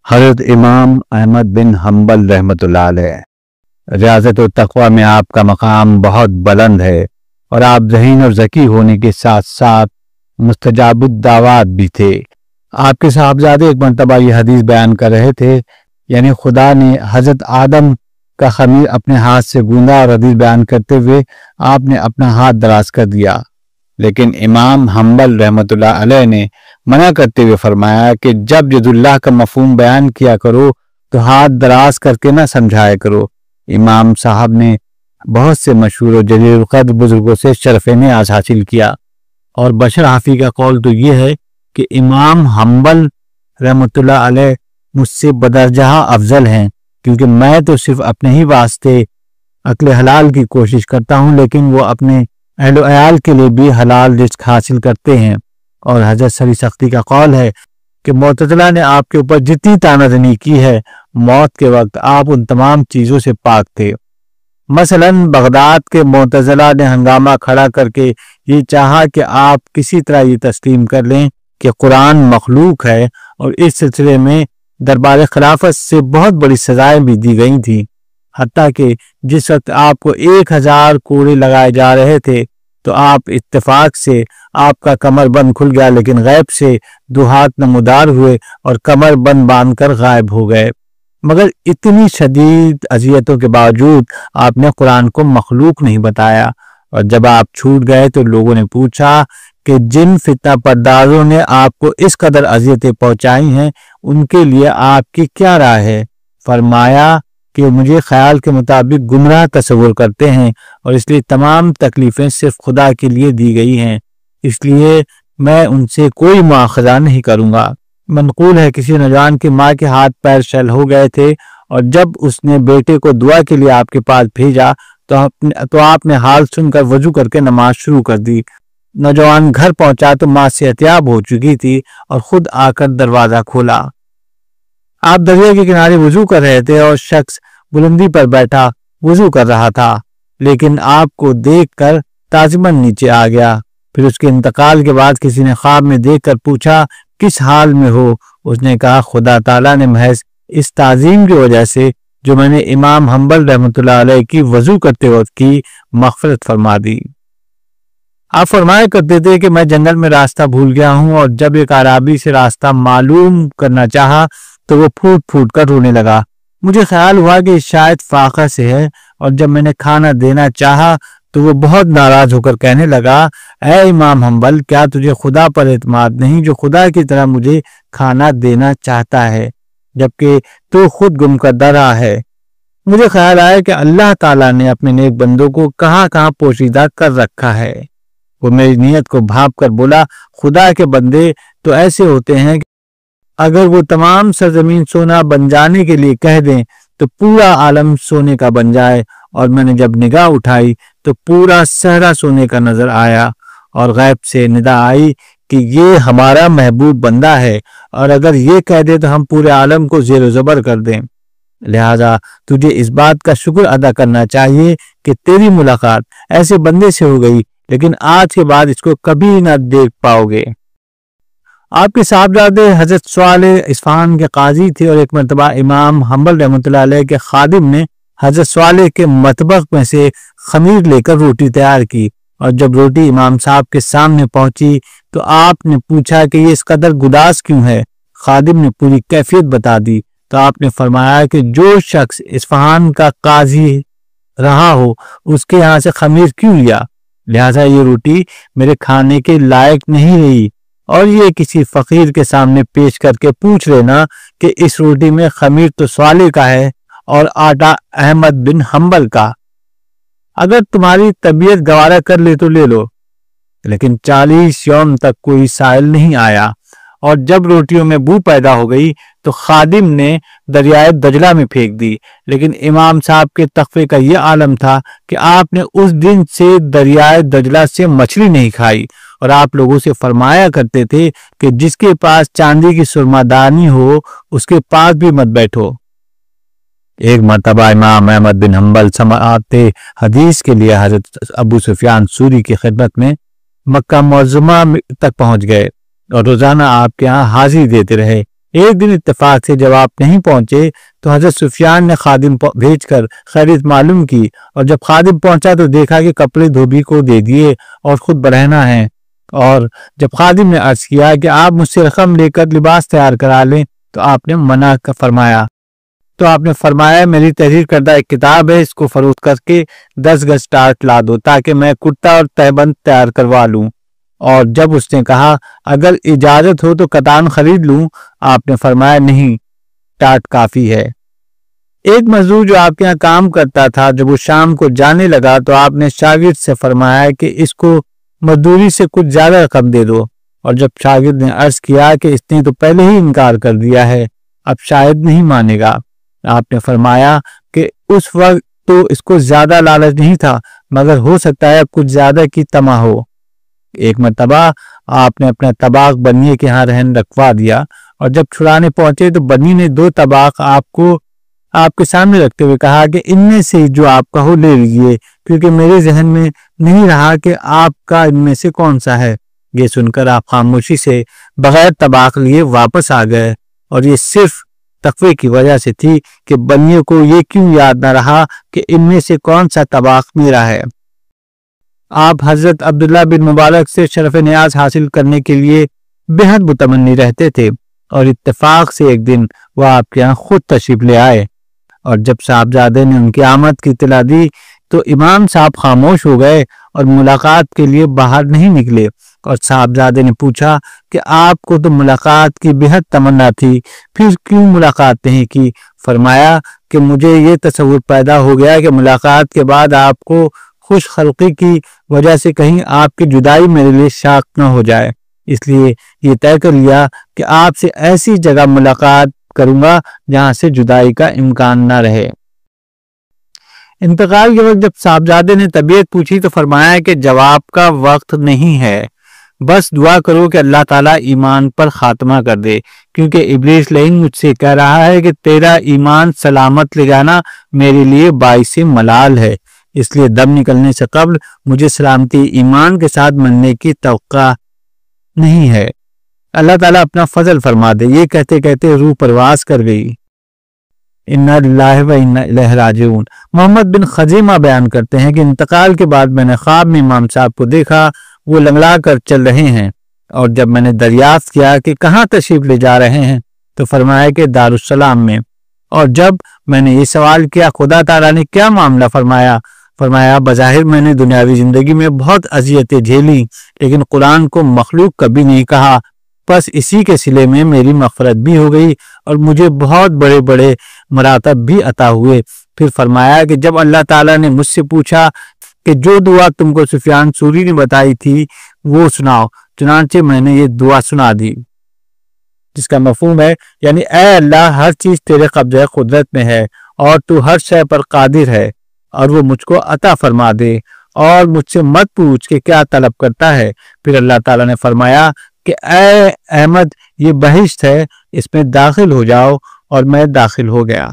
حضرت امام احمد بن حنبل رحمۃ اللہ علیہ، ریاضت و تقوی میں آپ کا مقام بہت بلند ہے اور آپ ذہین اور ذکی ہونے کے ساتھ ساتھ مستجاب الدعوات بھی تھے۔ آپ کے صاحبزادے ایک مرتبہ یہ حدیث بیان کر رہے تھے، یعنی خدا نے حضرت آدم کا خمیر اپنے ہاتھ سے گوندا، اور حدیث بیان کرتے ہوئے آپ نے اپنا ہاتھ دراز کر دیا، لیکن امام حنبل رحمۃ اللہ علیہ نے منع کرتے ہوئے فرمایا کہ جب ید اللہ کا مفہوم بیان کیا کرو تو ہاتھ دراز کر کے نہ سمجھایا کرو۔ امام صاحب نے بہت سے مشہور و جلیل القدر بزرگوں سے شرف نیاز حاصل کیا، اور بشر حافی کا قول تو یہ ہے کہ امام حنبل رحمۃ اللہ علیہ مجھ سے بدرجہ افضل ہیں، کیونکہ میں تو صرف اپنے ہی واسطے اکل حلال کی کوشش کرتا ہوں، لیکن وہ اپنے اہل و عیال کے لیے بھی حلال رزق حاصل کرتے ہیں۔ اور حضرت سری سختی کا قول ہے کہ معتزلہ نے آپ کے اوپر جتنی طعنہ زنی کی ہے، موت کے وقت آپ ان تمام چیزوں سے پاک تھے۔ مثلا بغداد کے معتزلہ نے ہنگامہ کھڑا کر کے یہ چاہا کہ آپ کسی طرح یہ تسلیم کر لیں کہ قرآن مخلوق ہے، اور اس سلسلے میں دربار خلافت سے بہت بڑی سزائیں بھی دی گئی تھیں، حتیٰ کہ جس وقت آپ کو 1000 کوڑے لگائے جا رہے تھے تو آپ اتفاق سے آپ کا کمر بند کھل گیا، لیکن غیب سے 2 ہاتھ نمودار ہوئے اور کمر بند باندھ کر غائب ہو گئے۔ مگر اتنی شدید اذیتوں کے باوجود آپ نے قرآن کو مخلوق نہیں بتایا، اور جب آپ چھوٹ گئے تو لوگوں نے پوچھا کہ جن فتنہ پردازوں نے آپ کو اس قدر اذیتیں پہنچائی ہیں ان کے لیے آپ کی کیا رائے ہے؟ فرمایا کہ مجھے خیال کے مطابق گمراہ تصور کرتے ہیں، اور اس لیے تمام تکلیفیں صرف خدا کے لیے دی گئی ہیں، اس لیے میں ان سے کوئی مواخذہ نہیں کروں گا۔ منقول ہے کسی نوجوان کی ماں کے ہاتھ پیر شل ہو گئے تھے، اور جب اس نے بیٹے کو دعا کے لیے آپ کے پاس بھیجا تو آپ نے حال سن کر وضو کر کے نماز شروع کر دی۔ نوجوان گھر پہنچا تو ماں صحتیاب ہو چکی تھی اور خود آ کر دروازہ کھولا۔ آپ دریا کے کنارے وضو کر رہے تھے اور شخص بلندی پر بیٹھا وضو کر رہا تھا، لیکن آپ کو دیکھ کر تعظیماً نیچے آ گیا۔ پھر اس کے انتقال کے بعد کسی نے خواب میں دیکھ کر پوچھا کس حال میں ہو؟ اس نے کہا خدا تعالیٰ نے محض اس تعظیم کی وجہ سے جو میں نے امام حنبل رحمۃ اللہ علیہ کی وضو کرتے وقت کی مغفرت فرما دی۔ آپ فرمایا کرتے تھے کہ میں جنگل میں راستہ بھول گیا ہوں، اور جب ایک اعرابی سے راستہ معلوم کرنا چاہا تو وہ پھوٹ پھوٹ کر رونے لگا۔ مجھے خیال ہوا کہ شاید فاقہ سے ہے، اور جب میں نے کھانا دینا چاہا تو وہ بہت ناراض ہو کر کہنے لگا، اے امام حنبل، کیا تجھے خدا پر اعتماد نہیں جو خدا کی طرح مجھے کھانا دینا چاہتا ہے، جبکہ تو خود گم کر رہا ہے؟ مجھے خیال آیا کہ اللہ تعالیٰ نے اپنے نیک بندوں کو کہاں کہاں پوشیدہ کر رکھا ہے۔ وہ میری نیت کو بھانپ کر بولا، خدا کے بندے تو ایسے ہوتے ہیں کہ اگر وہ تمام سرزمین سونا بن جانے کے لیے کہہ دیں تو پورا عالم سونے کا بن جائے، اور میں نے جب نگاہ اٹھائی تو پورا صحرا سونے کا نظر آیا، اور غیب سے ندا آئی کہ یہ ہمارا محبوب بندہ ہے، اور اگر یہ کہہ دے تو ہم پورے عالم کو زیر و زبر کر دیں۔ لہذا تجھے اس بات کا شکر ادا کرنا چاہیے کہ تیری ملاقات ایسے بندے سے ہو گئی، لیکن آج کے بعد اس کو کبھی نہ دیکھ پاؤ گے۔ آپ کے صاحبزادے حضرت صالح اصفہان کے قاضی تھے، اور ایک مرتبہ امام حنبل رحمۃ اللہ علیہ کے خادم نے حضرت صالح کے مطبخ میں سے خمیر لے کر روٹی تیار کی، اور جب روٹی امام صاحب کے سامنے پہنچی تو آپ نے پوچھا کہ یہ اس قدر گداز کیوں ہے؟ خادم نے پوری کیفیت بتا دی تو آپ نے فرمایا کہ جو شخص اصفہان کا قاضی رہا ہو اس کے یہاں سے خمیر کیوں لیا؟ لہذا یہ روٹی میرے کھانے کے لائق نہیں رہی، اور یہ کسی فقیر کے سامنے پیش کر کے پوچھ لینا کہ اس روٹی میں خمیر تو صالح کا ہے اور آٹا احمد بن حنبل کا، اگر تمہاری طبیعت گوارا کر لے تو لے لو۔ لیکن 40 یوم تک کوئی سائل نہیں آیا، اور جب روٹیوں میں بو پیدا ہو گئی تو خادم نے دریائے دجلہ میں پھینک دی، لیکن امام صاحب کے تقوی کا یہ عالم تھا کہ آپ نے اس دن سے دریائے دجلہ سے مچھلی نہیں کھائی، اور آپ لوگوں سے فرمایا کرتے تھے کہ جس کے پاس چاندی کی سرما دانی ہو اس کے پاس بھی مت بیٹھو۔ ایک مرتبہ امام احمد بن حنبل سماعت حدیث کے لیے حضرت ابو سفیان سوری کی خدمت میں مکہ معظمہ تک پہنچ گئے، اور روزانہ آپ کے ہاں حاضری دیتے رہے۔ ایک دن اتفاق سے جب آپ نہیں پہنچے تو حضرت سفیان نے خادم بھیج کر خیریت معلوم کی، اور جب خادم پہنچا تو دیکھا کہ کپڑے دھوبی کو دے دیے اور خود برہنہ ہیں۔ اور جب خادم نے عرض کیا کہ آپ مجھ سے رقم لے کر لباس تیار کرا لیں تو آپ نے منع فرمایا۔ تو آپ نے فرمایا میری تحریر کردہ ایک کتاب ہے، اس کو فروخت کر کے 10 گز ٹاٹ لا دو تاکہ میں کرتا اور تہبند تیار کروا لوں۔ اور جب اس نے کہا اگر اجازت ہو تو کتان خرید لوں، آپ نے فرمایا نہیں، ٹاٹ کافی ہے۔ ایک مزدور جو آپ کے یہاں کام کرتا تھا جب وہ شام کو جانے لگا تو آپ نے شاگرد سے فرمایا کہ اس کو مزدوری سے کچھ زیادہ رقم دے دو، اور جب شاگرد نے عرض کیا کہ اس نے تو پہلے ہی انکار کر دیا ہے، اب شاید نہیں مانے گا، آپ نے فرمایا کہ اس وقت تو اس کو زیادہ لالچ نہیں تھا، مگر ہو سکتا ہے اب کچھ زیادہ کی طمع ہو۔ ایک مرتبہ آپ نے اپنا طباخ بنیے کے ہاں رہن رکھوا دیا، اور جب چھڑانے پہنچے تو بنی نے 2 طباخ آپ کے سامنے رکھتے ہوئے کہا کہ ان میں سے جو آپ کا ہو لے لیجیے، کیونکہ میرے ذہن میں نہیں رہا کہ آپ کا ان میں سے کون سا ہے۔ یہ سن کر آپ خاموشی سے بغیر طباخ لیے واپس آ گئے، اور یہ صرف تقوی کی وجہ سے تھی کہ بنیے کو یہ کیوں یاد نہ رہا کہ ان میں سے کون سا طباخ میرا ہے۔ آپ حضرت عبداللہ بن مبارک سے شرف نیاز حاصل کرنے کے لیے بہت متمنی رہتے تھے، اور اتفاق سے ایک دن وہ آپ کے یہاں خود تشریف لے آئے، اور جب صاحبزادے نے ان کی آمد کی اطلاع دی تو امام صاحب خاموش ہو گئے اور ملاقات کے لیے باہر نہیں نکلے، اور صاحبزادے نے پوچھا کہ آپ کو تو ملاقات کی بہت تمنا تھی، پھر کیوں ملاقات نہیں کی؟ فرمایا کہ مجھے یہ تصور پیدا ہو گیا کہ ملاقات کے بعد آپ کو خوش خلقی کی وجہ سے کہیں آپ کی جدائی میرے لیے شاق نہ ہو جائے، اس لیے یہ طے کر لیا کہ آپ سے ایسی جگہ ملاقات کروں گا جہاں سے جدائی کا امکان نہ رہے۔ انتقال کے وقت جب صاحبزادے نے طبیعت پوچھی تو فرمایا کہ جواب کا وقت نہیں ہے، بس دعا کرو کہ اللہ تعالیٰ ایمان پر خاتمہ کر دے، کیونکہ ابلیس لعین مجھ سے کہہ رہا ہے کہ تیرا ایمان سلامت لے جانا میرے لیے باعث ملال ہے، اس لیے دم نکلنے سے قبل مجھے سلامتی ایمان کے ساتھ مرنے کی توقع نہیں ہے۔ اللہ تعالیٰ اپنا فضل فرما دے۔ یہ کہتے کہتے روح پرواز کر گئی۔ انا للہ و انا الیہ راجعون۔ محمد بن خزیمہ بیان کرتے ہیں کہ انتقال کے بعد میں نے خواب میں امام صاحب کو دیکھا، وہ لنگڑا کر چل رہے ہیں، اور جب میں نے دریافت کیا کہ کہاں تشریف لے جا رہے ہیں تو فرمایا کہ دارالسلام میں، اور جب میں نے یہ سوال کیا خدا تعالیٰ نے کیا معاملہ؟ فرمایا بظاہر میں نے دنیاوی زندگی میں بہت اذیتیں جھیلی، لیکن قرآن کو مخلوق کبھی نہیں کہا، بس اسی کے صلے میں میری مغفرت بھی ہو گئی اور مجھے بہت بڑے بڑے مراتب بھی عطا ہوئے۔ پھر فرمایا کہ جب اللہ تعالیٰ نے مجھ سے پوچھا کہ جو دعا تم کو سفیان ثوری نے بتائی تھی وہ سناؤ، چنانچہ میں نے یہ دعا سنا دی، جس کا مفہوم ہے یعنی اے اللہ، ہر چیز تیرے قبضہ قدرت میں ہے اور تو ہر شے پر قادر ہے، اور وہ مجھ کو عطا فرما دے، اور مجھ سے مت پوچھ کہ کیا طلب کرتا ہے۔ پھر اللہ تعالیٰ نے فرمایا کہ اے احمد، یہ بہشت ہے، اس میں داخل ہو جاؤ، اور میں داخل ہو گیا۔